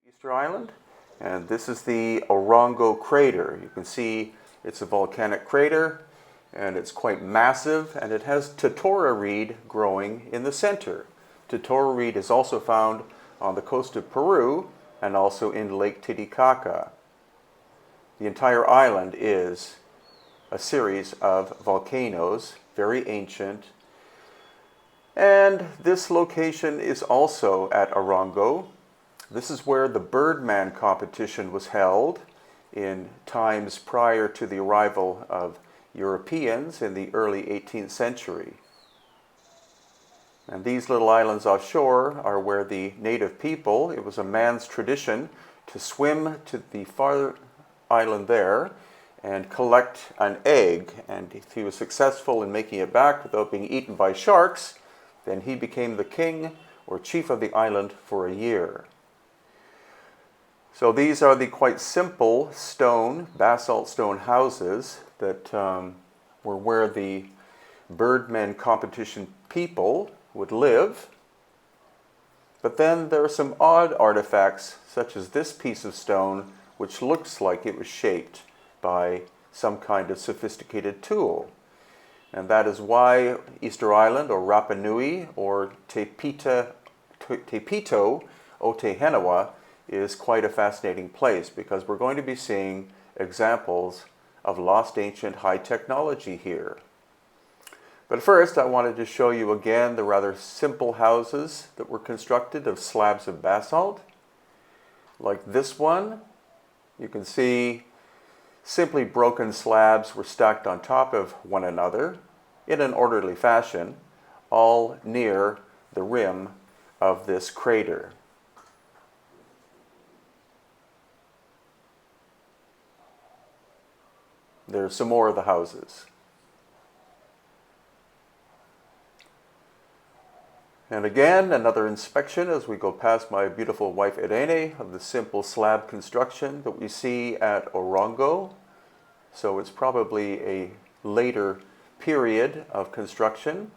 Easter Island, and this is the Orongo Crater. You can see it's a volcanic crater, and it's quite massive, and it has totora reed growing in the center. Totora reed is also found on the coast of Peru and also in Lake Titicaca. The entire island is a series of volcanoes, very ancient, and this location is also at Orongo. This is where the Birdman competition was held in times prior to the arrival of Europeans in the early 18th century. And these little islands offshore are where the native people, it was a man's tradition to swim to the far island there and collect an egg. And if he was successful in making it back without being eaten by sharks, then he became the king or chief of the island for a year. So these are the quite simple stone, basalt stone houses that were where the Birdmen competition people would live. But then there are some odd artifacts, such as this piece of stone, which looks like it was shaped by some kind of sophisticated tool. And that is why Easter Island, or Rapa Nui, or Te Pito o Te Henawa, is quite a fascinating place, because we're going to be seeing examples of lost ancient high technology here. But first, I wanted to show you again the rather simple houses that were constructed of slabs of basalt. Like this one, you can see simply broken slabs were stacked on top of one another in an orderly fashion, all near the rim of this crater. There's some more of the houses. And again, another inspection as we go past my beautiful wife Irene of the simple slab construction that we see at Orongo. So it's probably a later period of construction,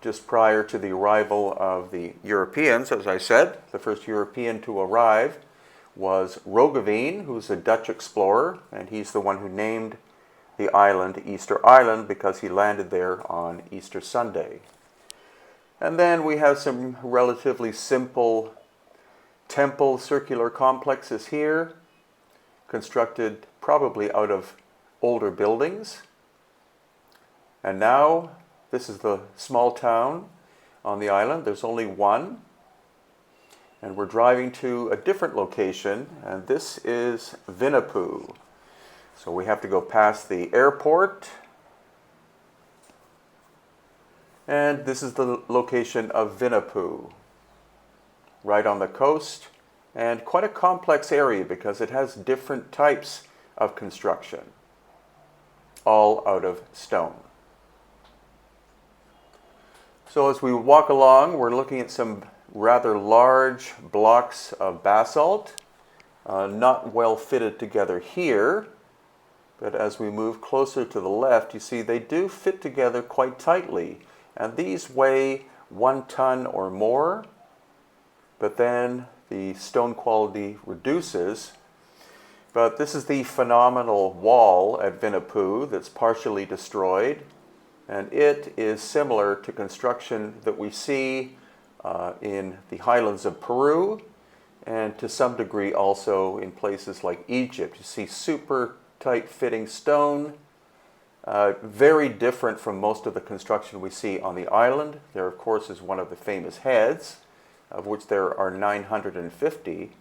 just prior to the arrival of the Europeans. As I said, the first European to arrive was Roggeveen, who's a Dutch explorer, and he's the one who named the island Easter Island because he landed there on Easter Sunday. And then we have some relatively simple temple circular complexes here, constructed probably out of older buildings. And now, this is the small town on the island. There's only one. And we're driving to a different location, and this is Vinipu. So we have to go past the airport. And this is the location of Vinipu, right on the coast, and quite a complex area because it has different types of construction, all out of stone. So as we walk along, we're looking at some rather large blocks of basalt, not well fitted together here, but as we move closer to the left, you see they do fit together quite tightly, and these weigh 1 ton or more, but then the stone quality reduces. But this is the phenomenal wall at Vinipu that's partially destroyed, and it is similar to construction that we see in the highlands of Peru, and to some degree also in places like Egypt. You see super tight fitting stone, very different from most of the construction we see on the island. There, of course, is one of the famous heads, of which there are 950.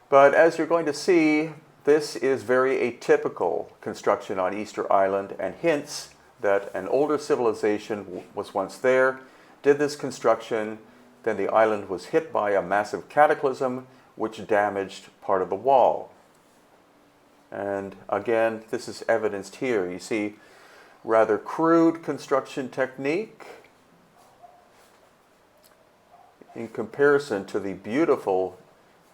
But as you're going to see, this is very atypical construction on Easter Island, and hints that an older civilization was once there, did this construction, then the island was hit by a massive cataclysm which damaged part of the wall. And again, this is evidenced here. You see rather crude construction technique in comparison to the beautiful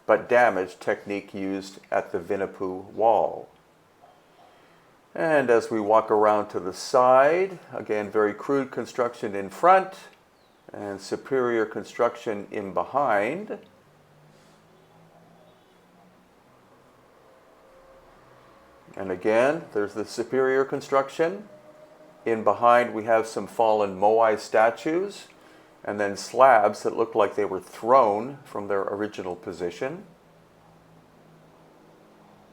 but damaged technique used at the Vinipu wall. And as we walk around to the side, again, very crude construction in front and superior construction in behind. And again, there's the superior construction. In behind we have some fallen moai statues, and then slabs that look like they were thrown from their original position.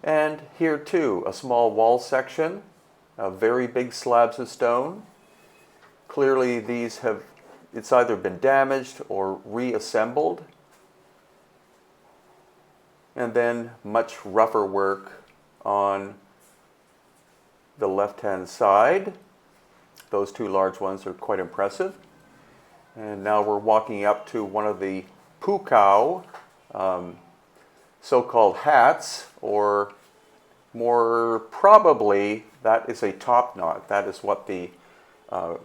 And here too, a small wall section of very big slabs of stone. Clearly these have, it's either been damaged or reassembled. And then much rougher work on the left-hand side. Those two large ones are quite impressive. And now we're walking up to one of the Pukao so-called hats, or more probably that is a top knot. That is what the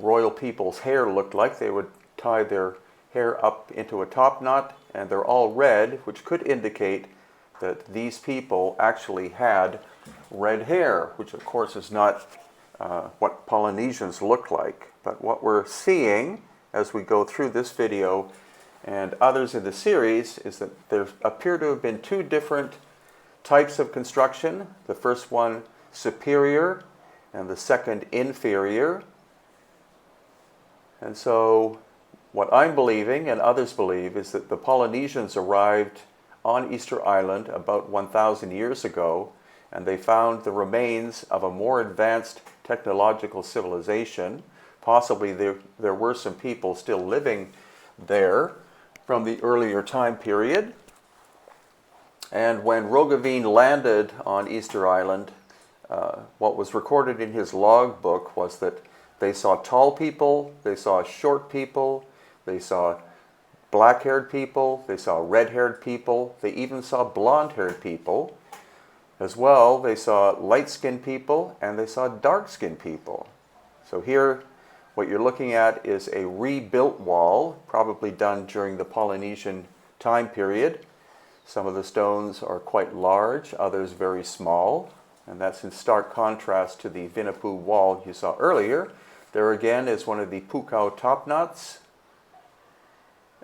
royal people's hair looked like. They would tie their hair up into a top knot, and they're all red, which could indicate that these people actually had red hair, which of course is not what Polynesians look like. But what we're seeing as we go through this video and others in the series is that there appear to have been two different types of construction. The first one superior and the second inferior. And so what I'm believing and others believe is that the Polynesians arrived on Easter Island about 1,000 years ago, and they found the remains of a more advanced technological civilization. Possibly there were some people still living there from the earlier time period. And when Roggeveen landed on Easter Island, what was recorded in his logbook was that they saw tall people, they saw short people, they saw black-haired people, they saw red-haired people, they even saw blonde-haired people. As well, they saw light-skinned people and they saw dark-skinned people. So here, what you're looking at is a rebuilt wall, probably done during the Polynesian time period. Some of the stones are quite large, others very small, and that's in stark contrast to the Vinipu wall you saw earlier. There again is one of the Pukao top knots.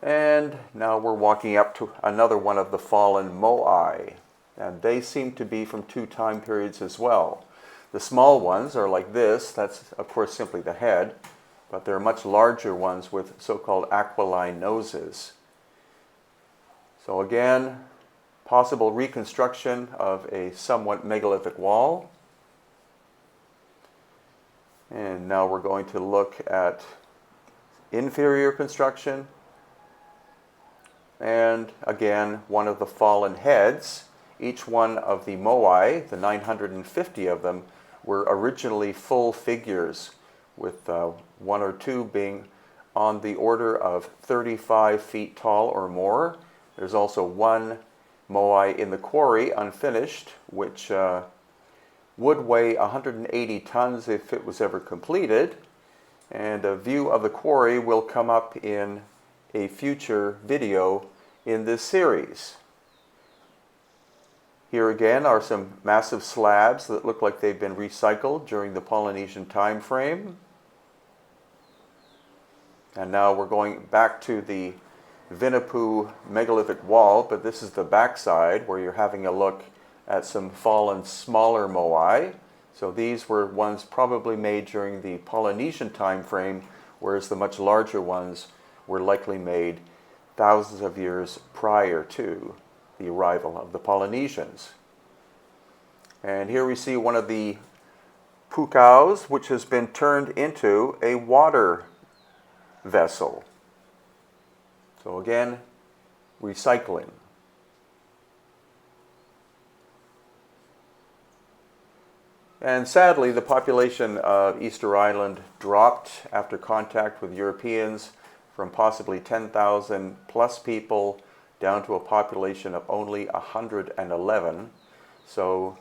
And now we're walking up to another one of the fallen moai, and they seem to be from two time periods as well. The small ones are like this. That's of course simply the head, but there are much larger ones with so-called aquiline noses. So again, possible reconstruction of a somewhat megalithic wall. And now we're going to look at inferior construction. And again, one of the fallen heads. Each one of the moai, the 950 of them, were originally full figures, with one or two being on the order of 35 feet tall or more. There's also one moai in the quarry, unfinished, which would weigh 180 tons if it was ever completed. And a view of the quarry will come up in a future video in this series. Here again are some massive slabs that look like they've been recycled during the Polynesian time frame. And now we're going back to the Vinipu megalithic wall, but this is the backside where you're having a look at some fallen smaller moai. So these were ones probably made during the Polynesian time frame, whereas the much larger ones were likely made thousands of years prior to the arrival of the Polynesians. And here we see one of the Pukaos, which has been turned into a water vessel. So again, recycling. And sadly, the population of Easter Island dropped after contact with Europeans from possibly 10,000 plus people down to a population of only 111. So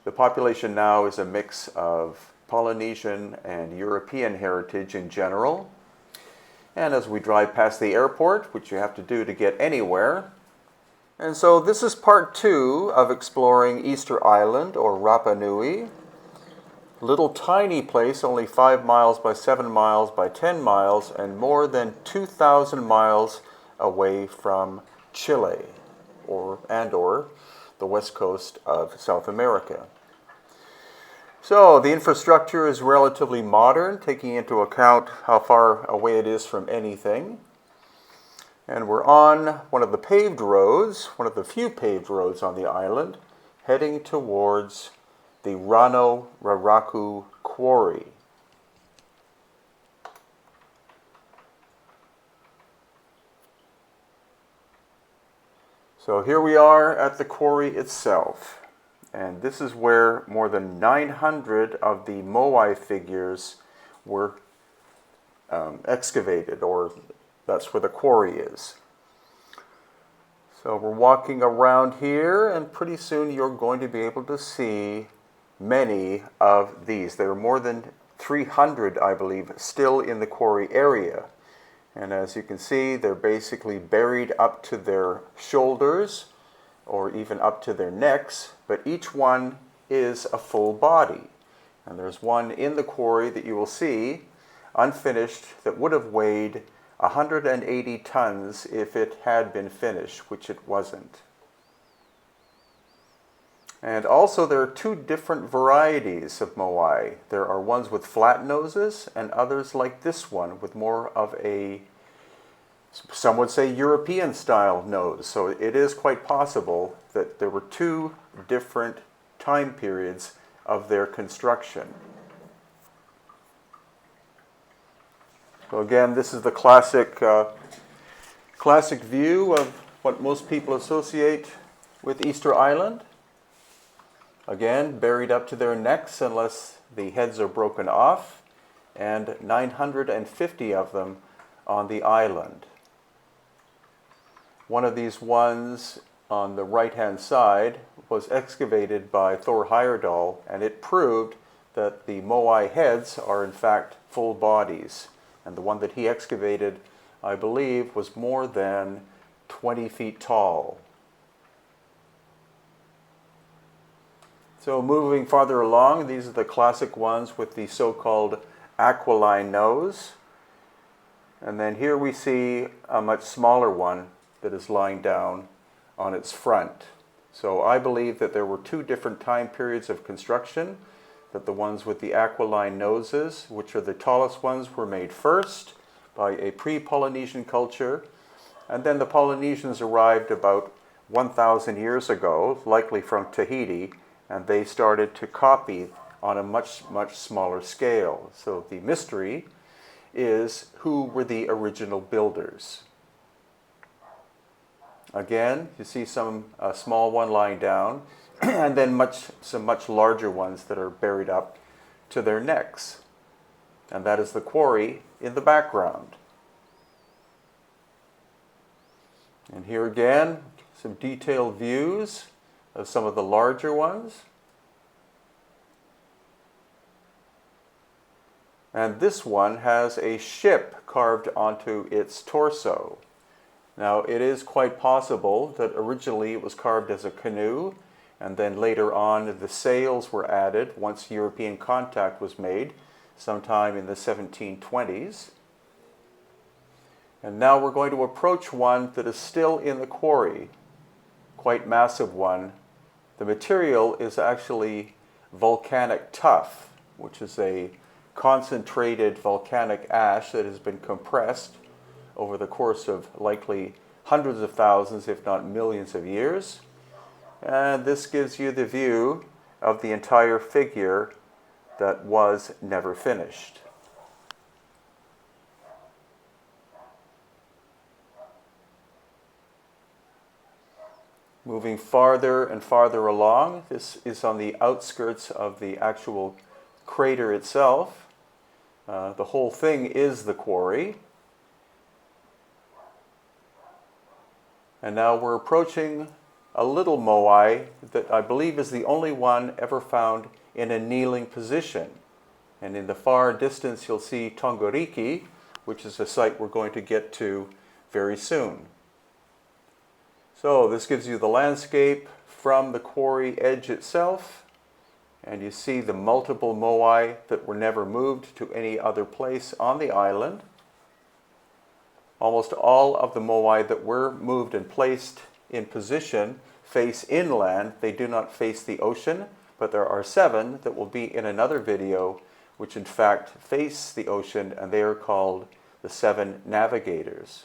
the population now is a mix of Polynesian and European heritage in general. And as we drive past the airport, which you have to do to get anywhere. And so this is part 2 of exploring Easter Island, or Rapa Nui. Little tiny place, only 5 miles by 7 miles by 10 miles, and more than 2,000 miles away from Chile, or the west coast of South America. So the infrastructure is relatively modern, taking into account how far away it is from anything. And we're on one of the paved roads, one of the few paved roads on the island, heading towards the Rano Raraku Quarry. So here we are at the quarry itself. And this is where more than 900 of the moai figures were excavated, or that's where the quarry is. So we're walking around here, and pretty soon you're going to be able to see many of these. There are more than 300, I believe, still in the quarry area. And as you can see, they're basically buried up to their shoulders or even up to their necks, but each one is a full body. And there's one in the quarry that you will see, unfinished, that would have weighed 180 tons if it had been finished, which it wasn't. And also there are two different varieties of moai. There are ones with flat noses and others like this one with more of a, some would say, European style nose. So it is quite possible that there were two different time periods of their construction. So again, this is the classic view of what most people associate with Easter Island. Again, buried up to their necks unless the heads are broken off, and 950 of them on the island. One of these ones on the right-hand side was excavated by Thor Heyerdahl, and it proved that the moai heads are in fact full bodies. And the one that he excavated, I believe, was more than 20 feet tall. So moving farther along, these are the classic ones with the so-called aquiline nose. And then here we see a much smaller one that is lying down on its front. So I believe that there were two different time periods of construction, that the ones with the aquiline noses, which are the tallest ones, were made first by a pre-Polynesian culture, and then the Polynesians arrived about 1,000 years ago, likely from Tahiti, and they started to copy on a much, much smaller scale. So the mystery is, who were the original builders? Again, you see some small one lying down, and then some much larger ones that are buried up to their necks. And that is the quarry in the background. And here again, some detailed views of some of the larger ones. And this one has a ship carved onto its torso. Now, it is quite possible that originally it was carved as a canoe, and then later on the sails were added once European contact was made, sometime in the 1720s. And now we're going to approach one that is still in the quarry, quite massive one. The material is actually volcanic tuff, which is a concentrated volcanic ash that has been compressed over the course of likely hundreds of thousands, if not millions of years. And this gives you the view of the entire figure that was never finished. Moving farther and farther along, this is on the outskirts of the actual crater itself. The whole thing is the quarry. And now we're approaching a little moai that I believe is the only one ever found in a kneeling position. And in the far distance you'll see Tongoriki, which is a site we're going to get to very soon. So this gives you the landscape from the quarry edge itself, and you see the multiple moai that were never moved to any other place on the island. Almost all of the moai that were moved and placed in position face inland. They do not face the ocean, but there are 7 that will be in another video, which in fact face the ocean, and they are called the Seven Navigators.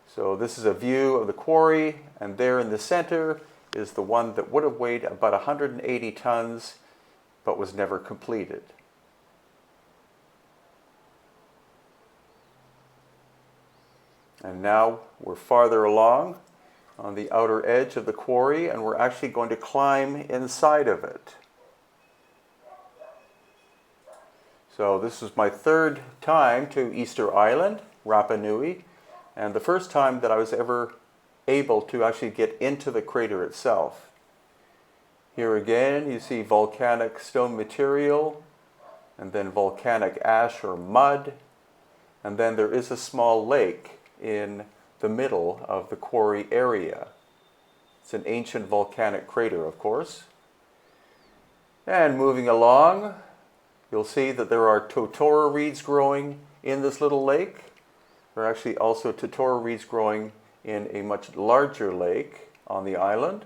So this is a view of the quarry, and there in the center is the one that would have weighed about 180 tons, but was never completed. And now we're farther along on the outer edge of the quarry, and we're actually going to climb inside of it. So this is my 3rd time to Easter Island, Rapa Nui, and the first time that I was ever able to actually get into the crater itself. Here again you see volcanic stone material, and then volcanic ash or mud, and then there is a small lake in the middle of the quarry area. It's an ancient volcanic crater, of course. And moving along, you'll see that there are totora reeds growing in this little lake. There are actually also totora reeds growing in a much larger lake on the island.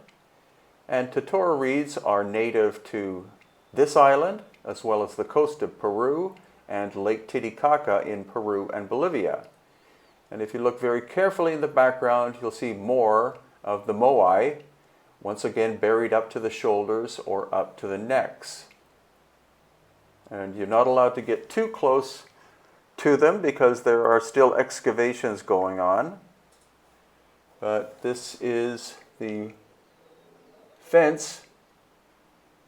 And totora reeds are native to this island, as well as the coast of Peru and Lake Titicaca in Peru and Bolivia. And if you look very carefully in the background, you'll see more of the moai, once again buried up to the shoulders or up to the necks. And you're not allowed to get too close to them because there are still excavations going on. But this is the fence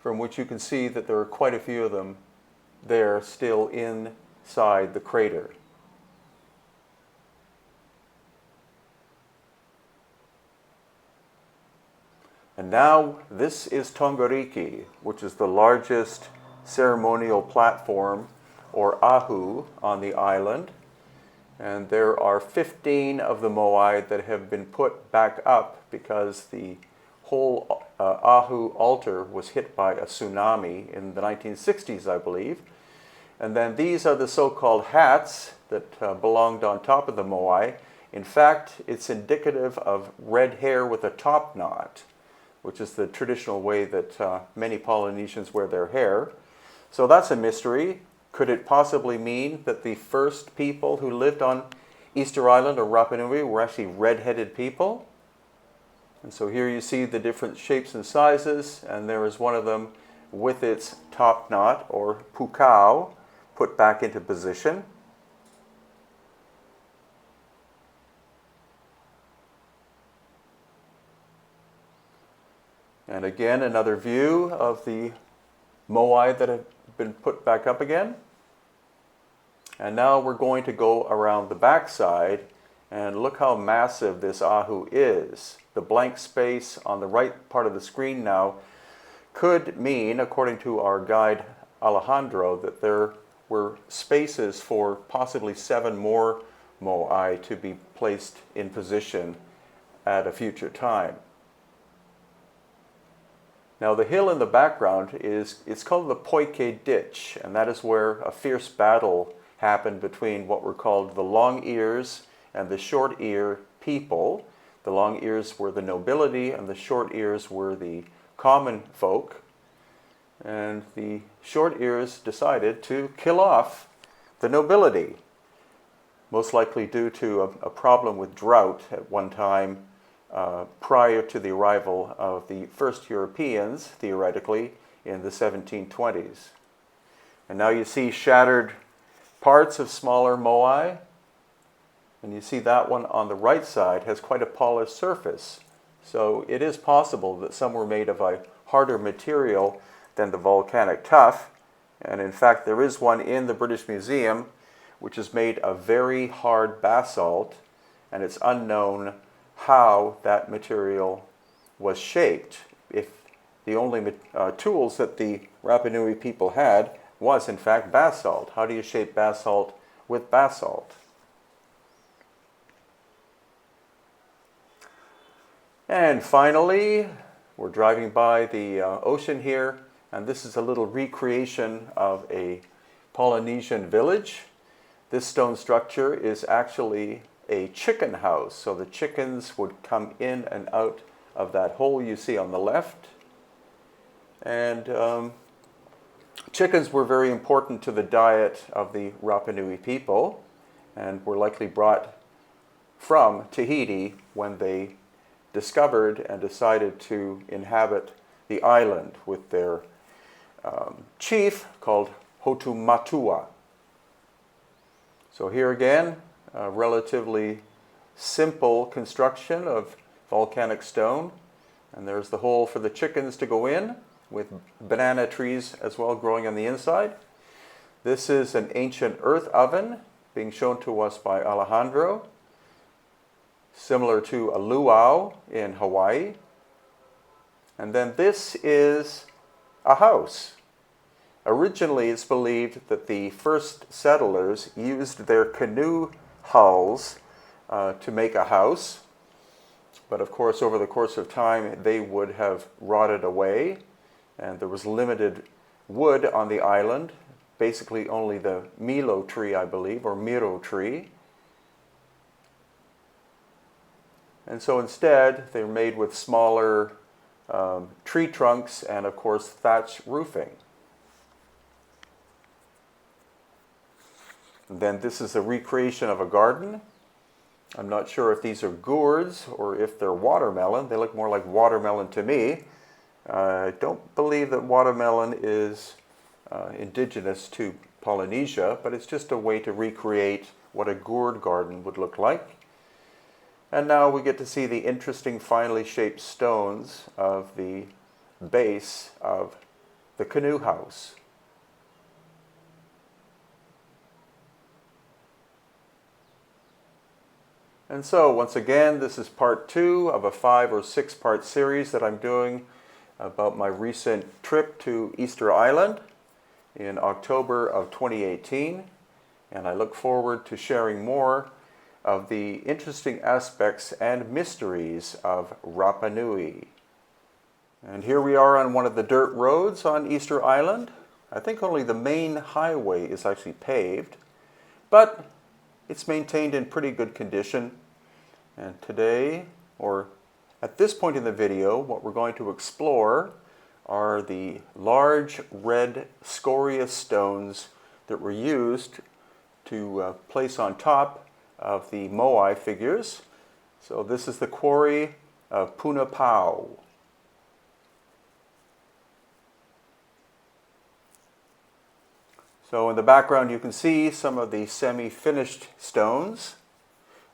from which you can see that there are quite a few of them there still inside the crater. And now this is Tongoriki, which is the largest ceremonial platform, or Ahu, on the island. And there are 15 of the moai that have been put back up because the whole Ahu altar was hit by a tsunami in the 1960s, I believe. And then these are the so-called hats that belonged on top of the moai. In fact, it's indicative of red hair with a top knot, which is the traditional way that many Polynesians wear their hair. So that's a mystery. Could it possibly mean that the first people who lived on Easter Island or Rapa Nui were actually red-headed people? And so here you see the different shapes and sizes, and there is one of them with its top knot, or Pukao, put back into position. And again, another view of the moai that have been put back up again. And now we're going to go around the backside and look how massive this Ahu is. The blank space on the right part of the screen now could mean, according to our guide Alejandro, that there were spaces for possibly 7 more moai to be placed in position at a future time. Now the hill in the background it's called the Poiquet Ditch, and that is where a fierce battle happened between what were called the long ears and the short ear people. The long ears were the nobility and the short ears were the common folk. And the short ears decided to kill off the nobility, most likely due to a problem with drought at one time prior to the arrival of the first Europeans, theoretically, in the 1720s. And now you see shattered parts of smaller moai, and you see that one on the right side has quite a polished surface. So it is possible that some were made of a harder material than the volcanic tuff, and in fact there is one in the British Museum which is made of very hard basalt, and it's unknown how that material was shaped, if the only tools that the Rapa Nui people had was in fact basalt. How do you shape basalt with basalt? And finally, we're driving by the ocean here, and this is a little recreation of a Polynesian village. This stone structure is actually a chicken house, so the chickens would come in and out of that hole you see on the left. And chickens were very important to the diet of the Rapa Nui people and were likely brought from Tahiti when they discovered and decided to inhabit the island with their chief called Hotumatua. So here again, a relatively simple construction of volcanic stone. And there's the hole for the chickens to go in, with banana trees as well growing on the inside. This is an ancient earth oven being shown to us by Alejandro, similar to a luau in Hawaii. And then this is a house. Originally, it's believed that the first settlers used their canoe hulls to make a house. But of course, over the course of time, they would have rotted away, and there was limited wood on the island, basically only the milo tree, I believe, or miro tree. And so instead, they were made with smaller tree trunks and, of course, thatch roofing. And then this is a recreation of a garden. I'm not sure if these are gourds or if they're watermelon. They look more like watermelon to me. I don't believe that watermelon is indigenous to Polynesia, but it's just a way to recreate what a gourd garden would look like. And now we get to see the interesting finely shaped stones of the base of the canoe house. And so, once again, this is part 2 of a 5 or 6 part series that I'm doing about my recent trip to Easter Island in October of 2018. And I look forward to sharing more of the interesting aspects and mysteries of Rapa Nui. And here we are on one of the dirt roads on Easter Island. I think only the main highway is actually paved, but it's maintained in pretty good condition. And today, or at this point in the video, what we're going to explore are the large red scoria stones that were used to place on top of the moai figures. So this is the quarry of Pukao. So in the background you can see some of the semi-finished stones.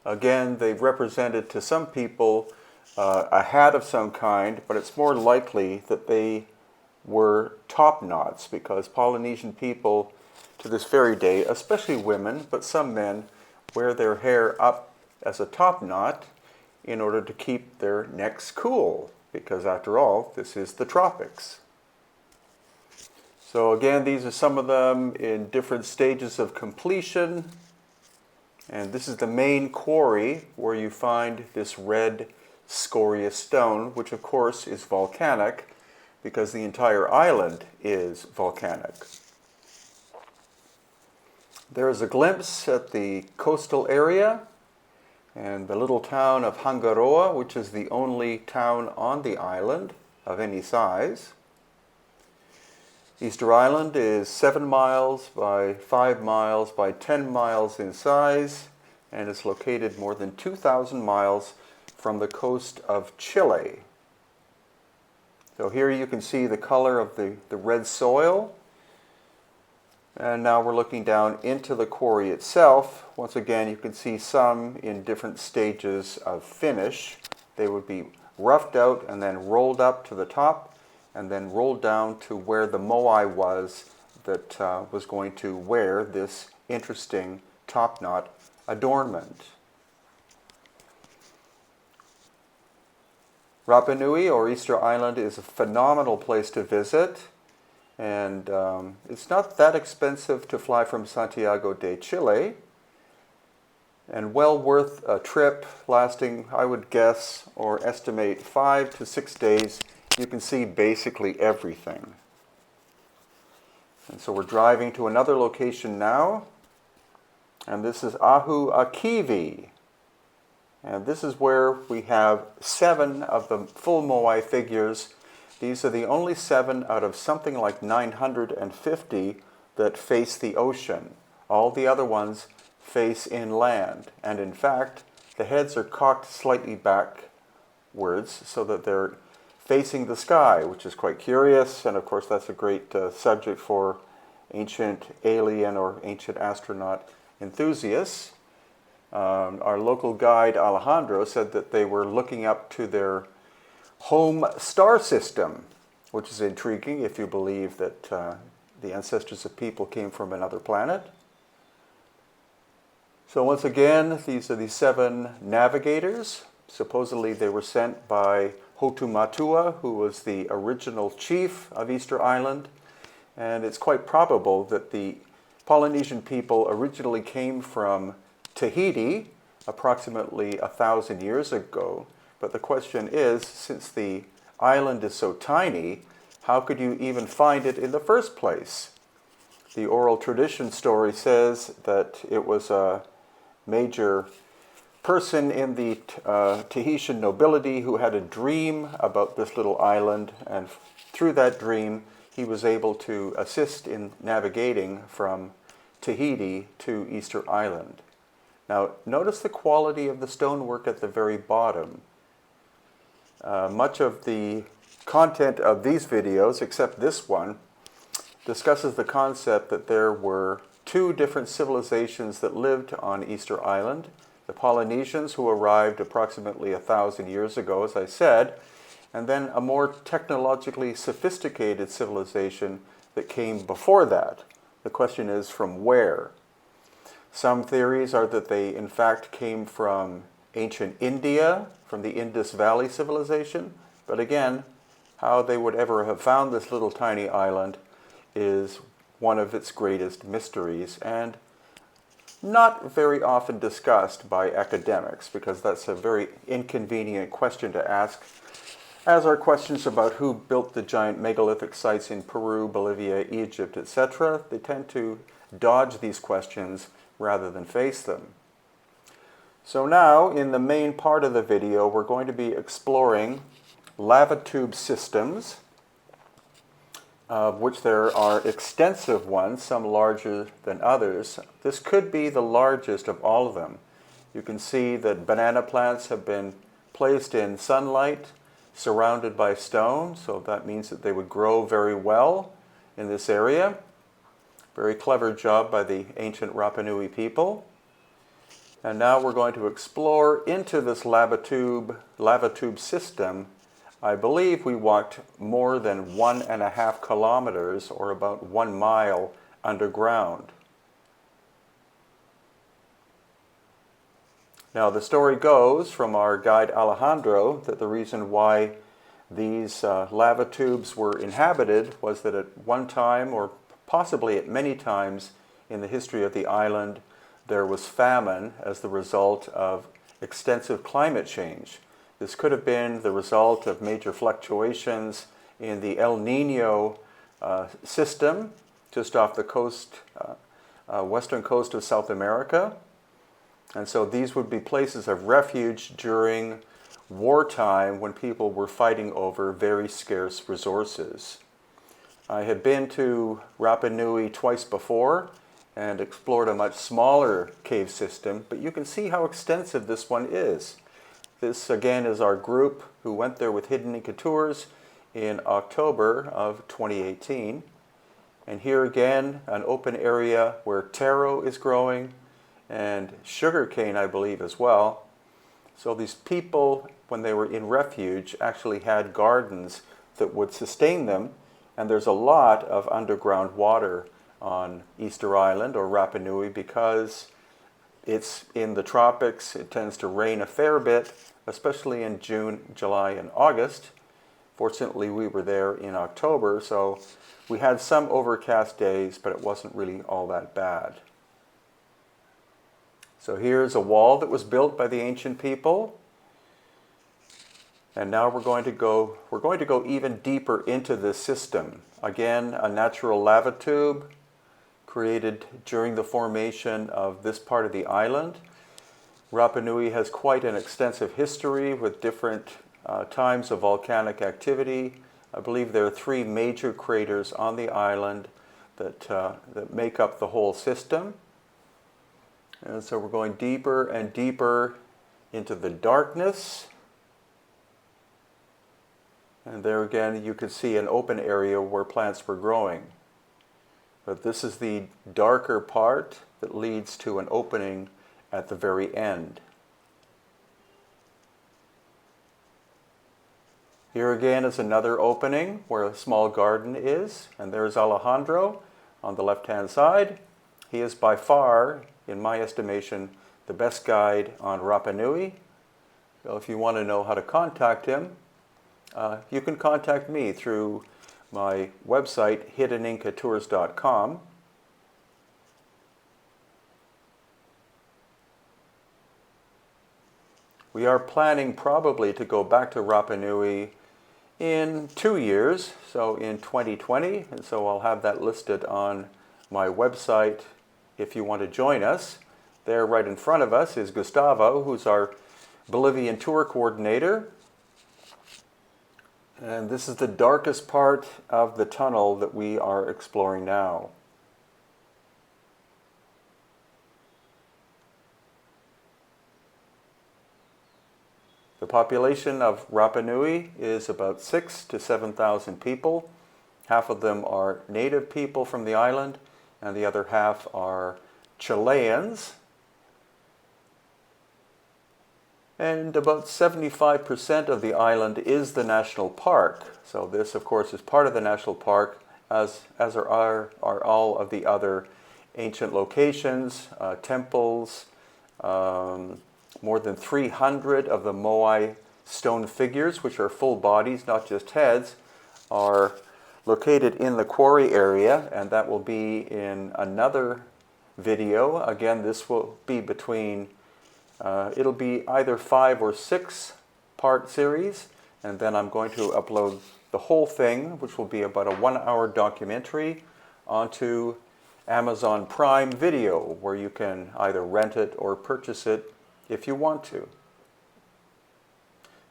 Again, they've represented to some people a hat of some kind, but it's more likely that they were top knots, because Polynesian people to this very day, especially women, but some men, wear their hair up as a top knot in order to keep their necks cool, because after all, this is the tropics. So again, these are some of them in different stages of completion. And this is the main quarry where you find this red scoria stone, which of course is volcanic, because the entire island is volcanic. There is a glimpse at the coastal area and the little town of Hangaroa, which is the only town on the island of any size. Easter Island is 7 miles by 5 miles by 10 miles in size, and is located more than 2,000 miles from the coast of Chile. So here you can see the color of the red soil. And now we're looking down into the quarry itself. Once again, you can see some in different stages of finish. They would be roughed out and then rolled up to the top, and then rolled down to where the moai was that was going to wear this interesting top knot adornment. Rapa Nui, or Easter Island, is a phenomenal place to visit, and it's not that expensive to fly from Santiago de Chile, and well worth a trip lasting, I would guess or estimate, 5 to 6 days. You can see basically everything. And so we're driving to another location now, and this is Ahu Akivi. And this is where we have 7 of the full moai figures. These are the only 7 out of something like 950 that face the ocean. All the other ones face inland, and in fact, the heads are cocked slightly backwards so that they're facing the sky, which is quite curious, and of course that's a great subject for ancient alien or ancient astronaut enthusiasts. Our local guide Alejandro said that they were looking up to their home star system, which is intriguing if you believe that the ancestors of people came from another planet. So once again, these are the 7 navigators. Supposedly they were sent by Hotumatua, who was the original chief of Easter Island. And it's quite probable that the Polynesian people originally came from Tahiti approximately 1,000 years ago. But the question is, since the island is so tiny, how could you even find it in the first place? The oral tradition story says that it was a major person in the Tahitian nobility who had a dream about this little island, and through that dream he was able to assist in navigating from Tahiti to Easter Island. Now notice the quality of the stonework at the very bottom. Much of the content of these videos, except this one, discusses the concept that there were 2 different civilizations that lived on Easter Island. The Polynesians, who arrived approximately 1,000 years ago, as I said, and then a more technologically sophisticated civilization that came before that. The question is, from where? Some theories are that they in fact came from ancient India, from the Indus Valley civilization, but again, how they would ever have found this little tiny island is one of its greatest mysteries, and not very often discussed by academics, because that's a very inconvenient question to ask, as are questions about who built the giant megalithic sites in Peru, Bolivia, Egypt, etc. They tend to dodge these questions rather than face them. So now, in the main part of the video, we're going to be exploring lava tube systems, of which there are extensive ones, some larger than others. This could be the largest of all of them. You can see that banana plants have been placed in sunlight, surrounded by stone, so that means that they would grow very well in this area. Very clever job by the ancient Rapa Nui people. And now we're going to explore into this lava tube system. I believe we walked more than 1.5 kilometers, or about 1 mile, underground. Now the story goes from our guide Alejandro that the reason why these lava tubes were inhabited was that at one time, or possibly at many times in the history of the island, there was famine as the result of extensive climate change. This could have been the result of major fluctuations in the El Nino system just off the coast, western coast of South America. And so these would be places of refuge during wartime when people were fighting over very scarce resources. I had been to Rapa Nui twice before and explored a much smaller cave system, but you can see how extensive this one is. This again is our group who went there with Hidden Inca Tours in October of 2018. And here again, an open area where taro is growing and sugarcane, I believe, as well. So these people, when they were in refuge, actually had gardens that would sustain them. And there's a lot of underground water on Easter Island or Rapa Nui because it's in the tropics. It tends to rain a fair bit, especially in June, July, and August. Fortunately, we were there in October, so we had some overcast days, but it wasn't really all that bad. So here's a wall that was built by the ancient people. And now we're going to go even deeper into this system. Again, a natural lava tube created during the formation of this part of the island. Rapa Nui has quite an extensive history with different times of volcanic activity I believe there are 3 major craters on the island that make up the whole system. And so we're going deeper and deeper into the darkness. And there again, you can see an open area where plants were growing. But this is the darker part that leads to an opening at the very end. Here again is another opening where a small garden is, and there's Alejandro on the left-hand side. He is by far, in my estimation, the best guide on Rapa Nui. So if you want to know how to contact him, you can contact me through my website, hiddenincatours.com. We are planning probably to go back to Rapa Nui in 2 years, so in 2020, and so I'll have that listed on my website if you want to join us. There right in front of us is Gustavo, who's our Bolivian tour coordinator. And this is the darkest part of the tunnel that we are exploring now. The population of Rapa Nui is about 6,000 to 7,000 people. Half of them are native people from the island, and the other half are Chileans. And about 75% of the island is the national park. So this, of course, is part of the national park, as are all of the other ancient locations, temples. More than 300 of the Moai stone figures, which are full bodies, not just heads, are located in the quarry area, and that will be in another video. Again, this will be between, it'll be either 5 or 6 part series, and then I'm going to upload the whole thing, which will be about a 1-hour documentary, onto Amazon Prime Video, where you can either rent it or purchase it if you want to.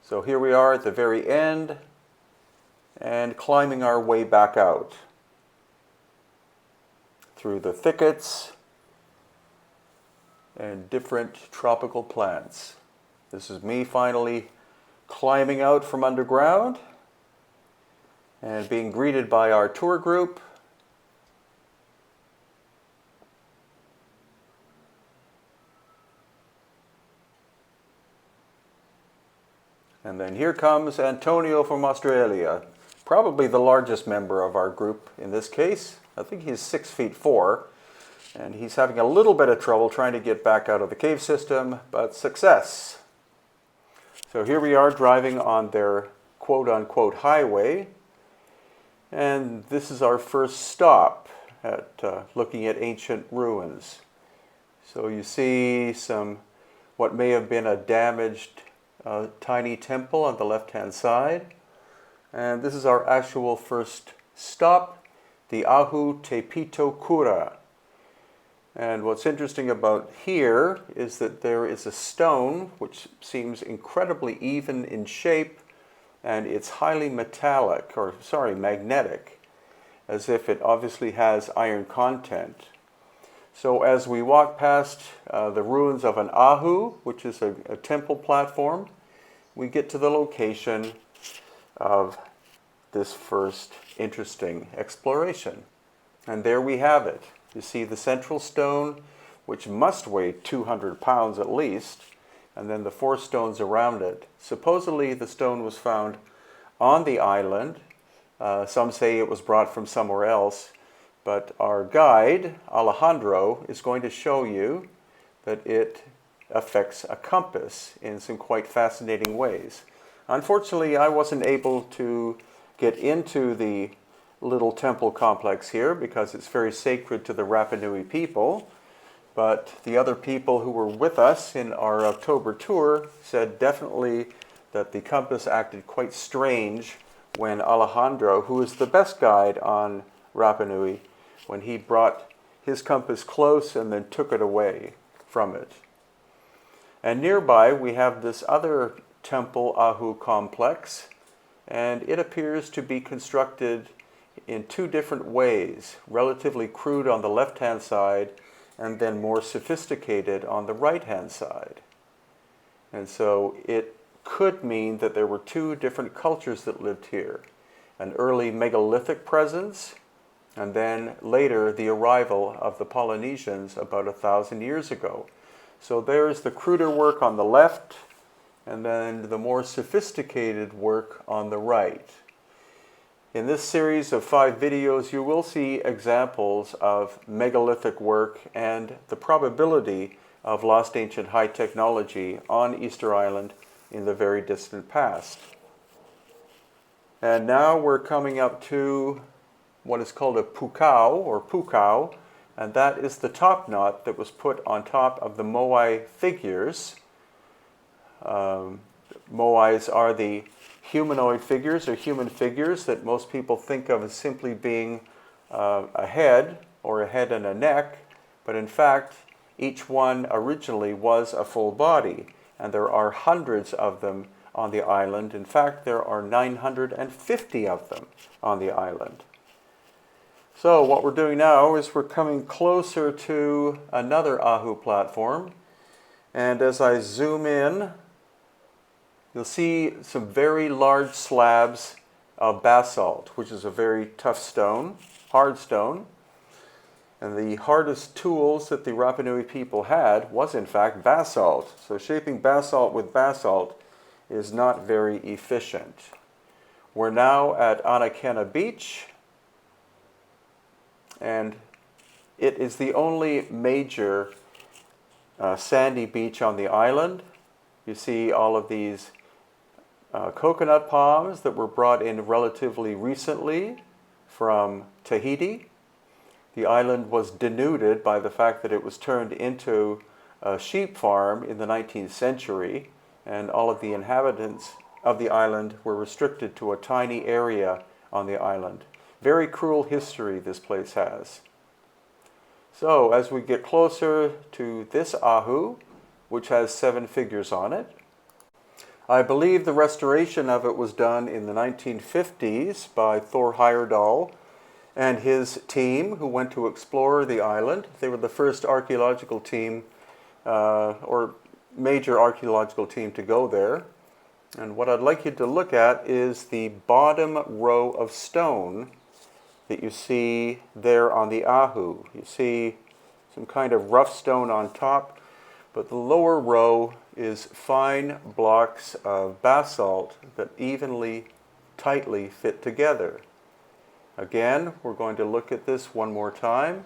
So here we are at the very end and climbing our way back out through the thickets and different tropical plants. This is me finally climbing out from underground and being greeted by our tour group. And then here comes Antonio from Australia, probably the largest member of our group in this case. I think he's 6'4", and he's having a little bit of trouble trying to get back out of the cave system, but success. So here we are driving on their quote-unquote highway, and this is our first stop at looking at ancient ruins. So you see what may have been a damaged tiny temple on the left-hand side. And this is our actual first stop, the Ahu Tepito Kura. And what's interesting about here is that there is a stone which seems incredibly even in shape, and it's highly magnetic, as if it obviously has iron content. So as we walk past the ruins of an Ahu, which is a temple platform, we get to the location of this first interesting exploration. And there we have it. You see the central stone, which must weigh 200 pounds at least, and then the 4 stones around it. Supposedly the stone was found on the island. Some say it was brought from somewhere else. But our guide, Alejandro, is going to show you that it affects a compass in some quite fascinating ways. Unfortunately, I wasn't able to get into the little temple complex here because it's very sacred to the Rapa Nui people. But the other people who were with us in our October tour said definitely that the compass acted quite strange when Alejandro, who is the best guide on Rapa Nui, when he brought his compass close and then took it away from it. And nearby we have this other temple, Ahu Complex, and it appears to be constructed in two different ways, relatively crude on the left-hand side and then more sophisticated on the right-hand side. And so it could mean that there were two different cultures that lived here, an early megalithic presence, and then later the arrival of the Polynesians about 1,000 years ago. So there's the cruder work on the left, and then the more sophisticated work on the right. In this series of 5 videos, you will see examples of megalithic work and the probability of lost ancient high technology on Easter Island in the very distant past. And now we're coming up to what is called a Pukao, and that is the top knot that was put on top of the moai figures. Moais are the humanoid figures or human figures that most people think of as simply being a head or a head and a neck, but in fact each one originally was a full body, and there are hundreds of them on the island. In fact, there are 950 of them on the island. So what we're doing now is we're coming closer to another Ahu platform, and as I zoom in, you'll see some very large slabs of basalt, which is a very tough stone, hard stone. And the hardest tools that the Rapa Nui people had was in fact basalt. So shaping basalt with basalt is not very efficient. We're now at Anakena Beach, and it is the only major sandy beach on the island. You see all of these coconut palms that were brought in relatively recently from Tahiti. The island was denuded by the fact that it was turned into a sheep farm in the 19th century, and all of the inhabitants of the island were restricted to a tiny area on the island. Very cruel history this place has. So as we get closer to this Ahu, which has 7 figures on it, I believe the restoration of it was done in the 1950s by Thor Heyerdahl and his team, who went to explore the island. They were the first archaeological team, or major archaeological team, to go there. And what I'd like you to look at is the bottom row of stone that you see there on the Ahu. You see some kind of rough stone on top, but the lower row is fine blocks of basalt that evenly, tightly fit together. Again, we're going to look at this one more time,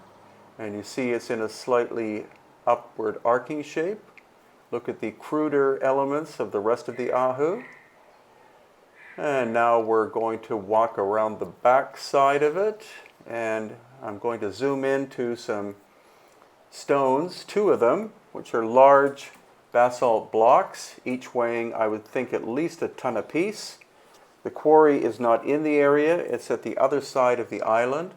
and you see it's in a slightly upward arcing shape. Look at the cruder elements of the rest of the Ahu. And now we're going to walk around the back side of it, and I'm going to zoom into some stones, 2 of them, which are large basalt blocks, each weighing, I would think, at least a ton apiece. The quarry is not in the area, it's at the other side of the island,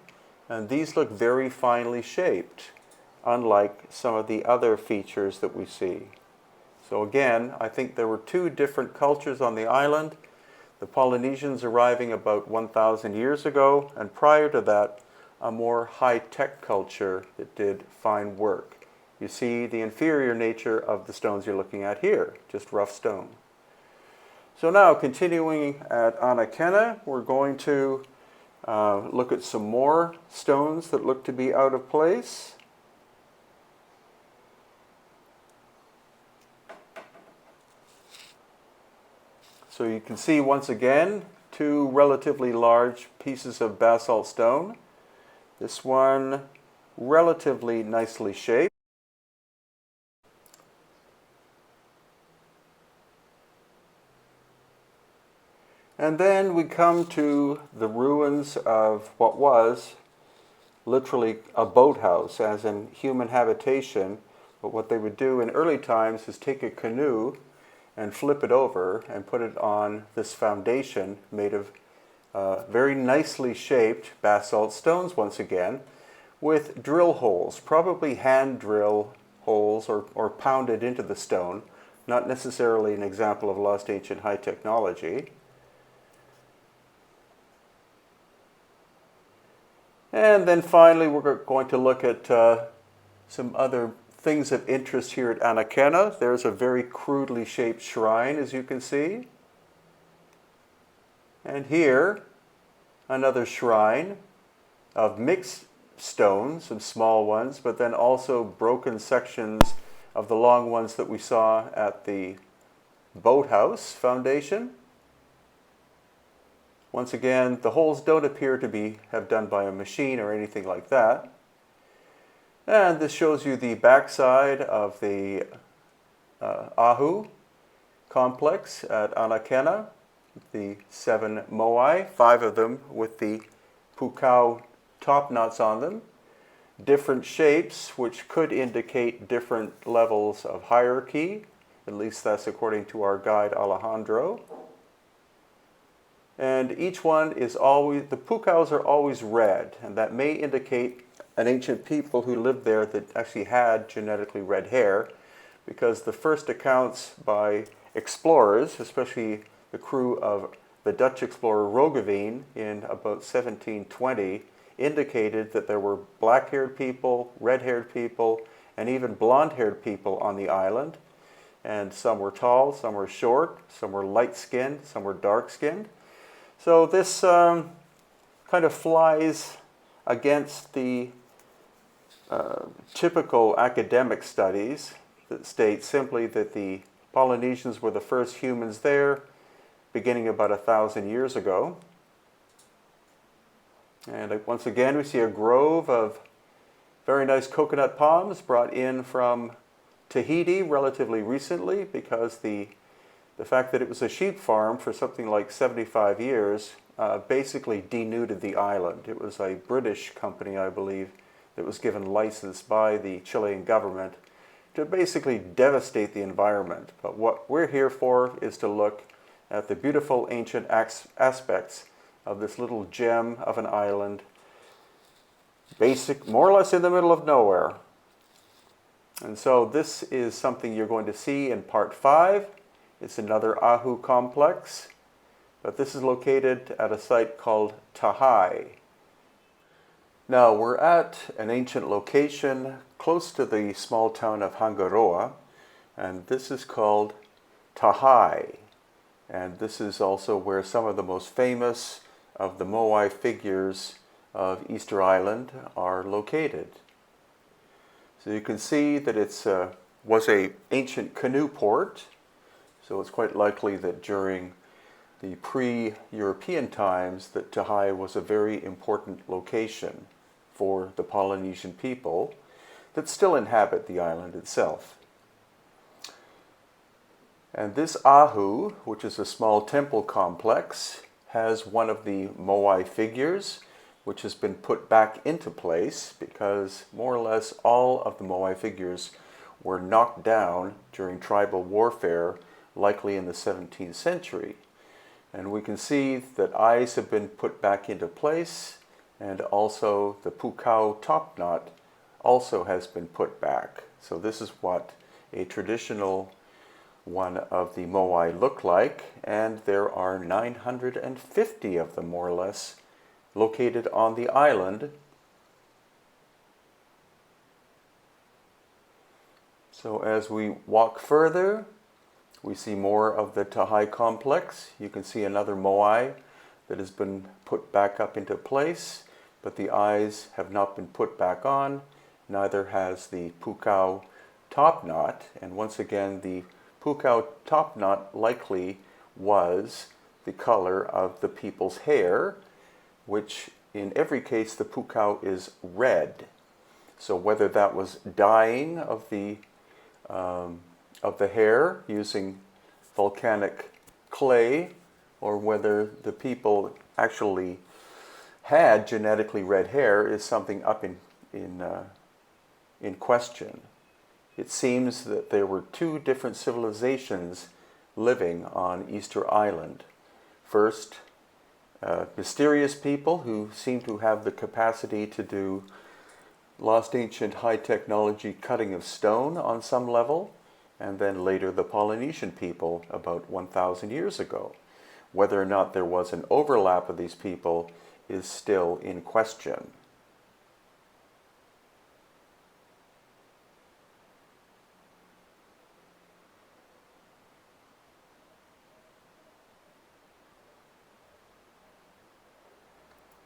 and these look very finely shaped, unlike some of the other features that we see. So again, I think there were 2 different cultures on the island, the Polynesians arriving about 1,000 years ago, and prior to that, a more high-tech culture that did fine work. You see the inferior nature of the stones you're looking at here, just rough stone. So now, continuing at Anakena, we're going to look at some more stones that look to be out of place. So you can see once again 2 relatively large pieces of basalt stone. This one relatively nicely shaped. And then we come to the ruins of what was literally a boathouse, as in human habitation. But what they would do in early times is take a canoe and flip it over and put it on this foundation made of very nicely shaped basalt stones once again, with drill holes, probably hand drill holes or pounded into the stone, not necessarily an example of lost ancient high technology. And then finally, we're going to look at some other things of interest here at Anakena. There's a very crudely shaped shrine, as you can see. And here, another shrine of mixed stones, some small ones, but then also broken sections of the long ones that we saw at the boathouse foundation. Once again, the holes don't appear to have done by a machine or anything like that. And this shows you the backside of the Ahu Complex at Anakena, the 7 moai, 5 of them with the Pukao top knots on them. Different shapes, which could indicate different levels of hierarchy. At least that's according to our guide Alejandro. And each one is always, the Pukaos are always red, and that may indicate an ancient people who lived there that actually had genetically red hair, because the first accounts by explorers, especially the crew of the Dutch explorer Roggeveen in about 1720, indicated that there were black-haired people, red-haired people, and even blonde-haired people on the island. And some were tall, some were short, some were light-skinned, some were dark-skinned. So this kind of flies against the typical academic studies that state simply that the Polynesians were the first humans there, beginning about 1,000 years ago. And once again, we see a grove of very nice coconut palms brought in from Tahiti relatively recently, because the fact that it was a sheep farm for something like 75 years basically denuded the island. It was a British company, I believe, that was given license by the Chilean government to basically devastate the environment. But what we're here for is to look at the beautiful ancient aspects of this little gem of an island, more or less in the middle of nowhere. And so this is something you're going to see in part 5. It's another Ahu Complex, but this is located at a site called Tahai. Now we're at an ancient location close to the small town of Hangaroa, and this is called Tahai. And this is also where some of the most famous of the moai figures of Easter Island are located. So you can see that it was an ancient canoe port. So it's quite likely that during the pre-European times that Tahai was a very important location for the Polynesian people that still inhabit the island itself. And this Ahu, which is a small temple complex, has one of the moai figures, which has been put back into place because more or less all of the moai figures were knocked down during tribal warfare, likely in the 17th century. And we can see that eyes have been put back into place, and also the Pukao top knot also has been put back. So this is what a traditional one of the moai look like, and there are 950 of them, more or less, located on the island. So as we walk further, we see more of the Tahai complex. You can see another moai that has been put back up into place, but the eyes have not been put back on. Neither has the Pukao top knot. And once again, the Pukao top knot likely was the color of the people's hair, which in every case the Pukao is red. So whether that was dyeing of the hair using volcanic clay, or whether the people actually had genetically red hair, is something up in question. It seems that there were two different civilizations living on Easter Island. First, mysterious people who seem to have the capacity to do lost ancient high technology cutting of stone on some level, and then later the Polynesian people about 1,000 years ago. Whether or not there was an overlap of these people is still in question.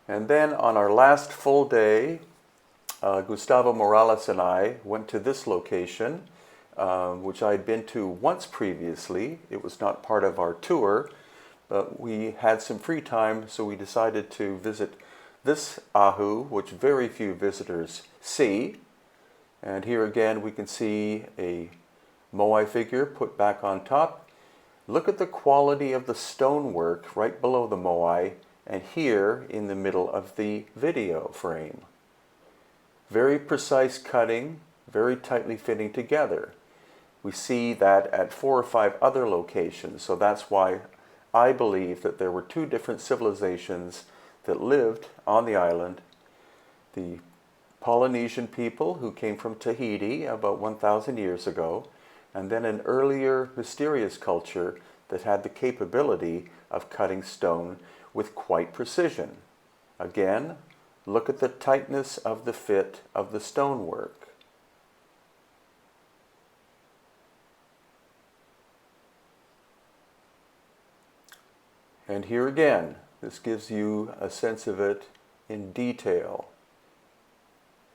And then on our last full day, Gustavo Morales and I went to this location, which I had been to once previously. It was not part of our tour, but we had some free time, so we decided to visit this Ahu, which very few visitors see. And here again we can see a moai figure put back on top. Look at the quality of the stonework right below the moai and here in the middle of the video frame. Very precise cutting, very tightly fitting together. We see that at 4 or 5 other locations, so that's why I believe that there were 2 different civilizations that lived on the island. The Polynesian people who came from Tahiti about 1,000 years ago, and then an earlier mysterious culture that had the capability of cutting stone with quite precision. Again, look at the tightness of the fit of the stonework. And here again, this gives you a sense of it in detail.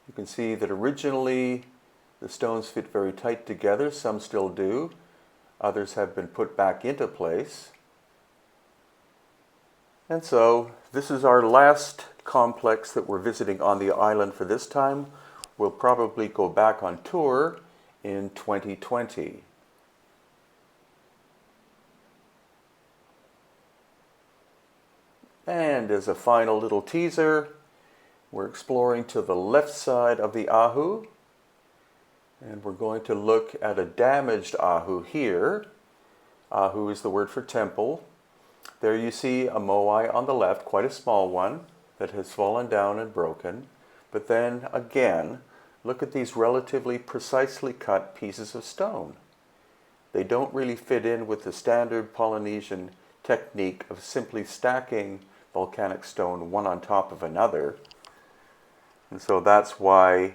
You can see that originally the stones fit very tight together. Some still do. Others have been put back into place. And so this is our last complex that we're visiting on the island for this time. We'll probably go back on tour in 2020. And as a final little teaser, we're exploring to the left side of the Ahu, and we're going to look at a damaged Ahu here. Ahu is the word for temple. There you see a moai on the left, quite a small one, that has fallen down and broken. But then again, look at these relatively precisely cut pieces of stone. They don't really fit in with the standard Polynesian technique of simply stacking volcanic stone one on top of another. And so that's why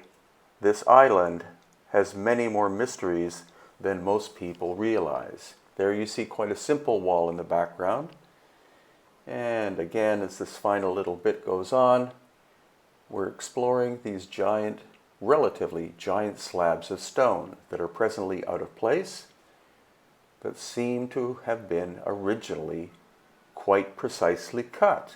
this island has many more mysteries than most people realize. There you see quite a simple wall in the background. And again, as this final little bit goes on, we're exploring these giant, relatively giant slabs of stone that are presently out of place, but seem to have been originally quite precisely cut.